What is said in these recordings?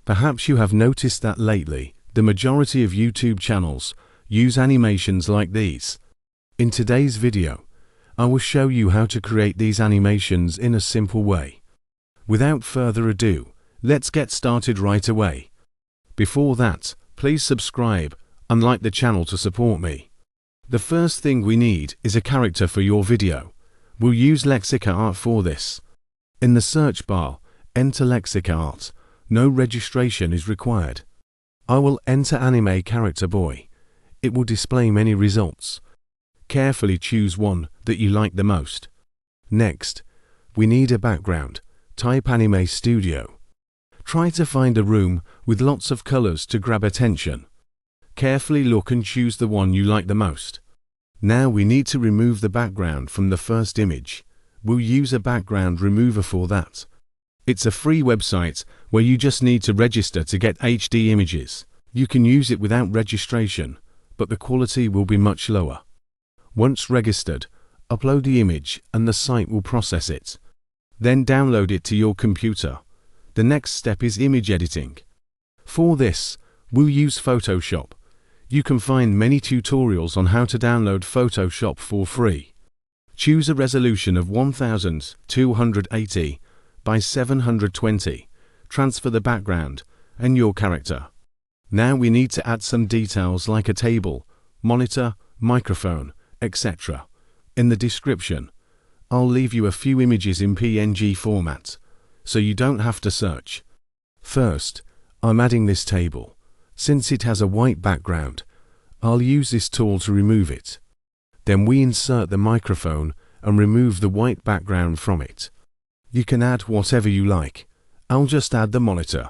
Perhaps you have noticed that lately, the majority of YouTube channels use animations like these. In today's video, I will show you how to create these animations in a simple way. Without further ado, let's get started right away. Before that, please subscribe and like the channel to support me. The first thing we need is a character for your video. We'll use Lexica Art for this. In the search bar, enter Lexica Art. No registration is required. I will enter Anime Character Boy. It will display many results. Carefully choose one that you like the most. Next, we need a background. Type Anime Studio. Try to find a room with lots of colors to grab attention. Carefully look and choose the one you like the most. Now we need to remove the background from the first image. We'll use a background remover for that. It's a free website where you just need to register to get HD images. You can use it without registration, but the quality will be much lower. Once registered, upload the image and the site will process it. Then download it to your computer. The next step is image editing. For this, we'll use Photoshop. You can find many tutorials on how to download Photoshop for free. Choose a resolution of 1280 by 720. Transfer the background and your character. Now we need to add some details like a table, monitor, microphone, etc. In the description, I'll leave you a few images in PNG format, so you don't have to search. First, I'm adding this table. Since it has a white background, I'll use this tool to remove it. Then we insert the microphone and remove the white background from it. You can add whatever you like. I'll just add the monitor.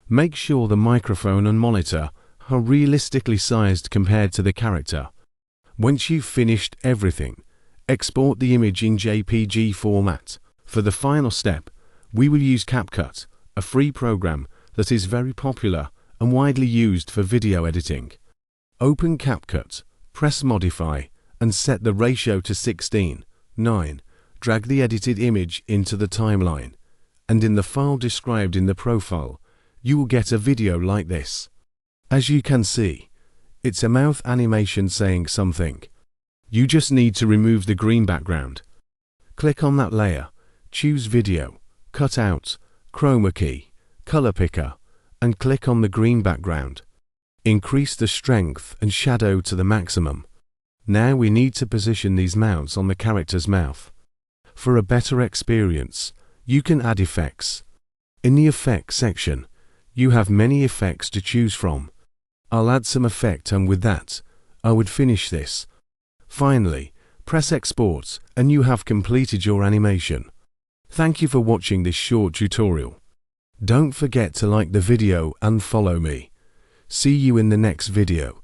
Make sure the microphone and monitor are realistically sized compared to the character. Once you've finished everything, export the image in JPG format. For the final step, we will use CapCut, a free program that is very popular and widely used for video editing. Open CapCut, press Modify, and set the ratio to 16:9. Drag the edited image into the timeline, and in the file described in the profile, you will get a video like this. As you can see, it's a mouth animation saying something. You just need to remove the green background. Click on that layer, choose Video, Cut Out, Chroma Key, Color Picker, and click on the green background. Increase the strength and shadow to the maximum. Now we need to position these mounts on the character's mouth. For a better experience, you can add effects. In the Effects section, you have many effects to choose from. I'll add some effect, and with that, I would finish this. Finally, press Export and you have completed your animation. Thank you for watching this short tutorial. Don't forget to like the video and follow me. See you in the next video.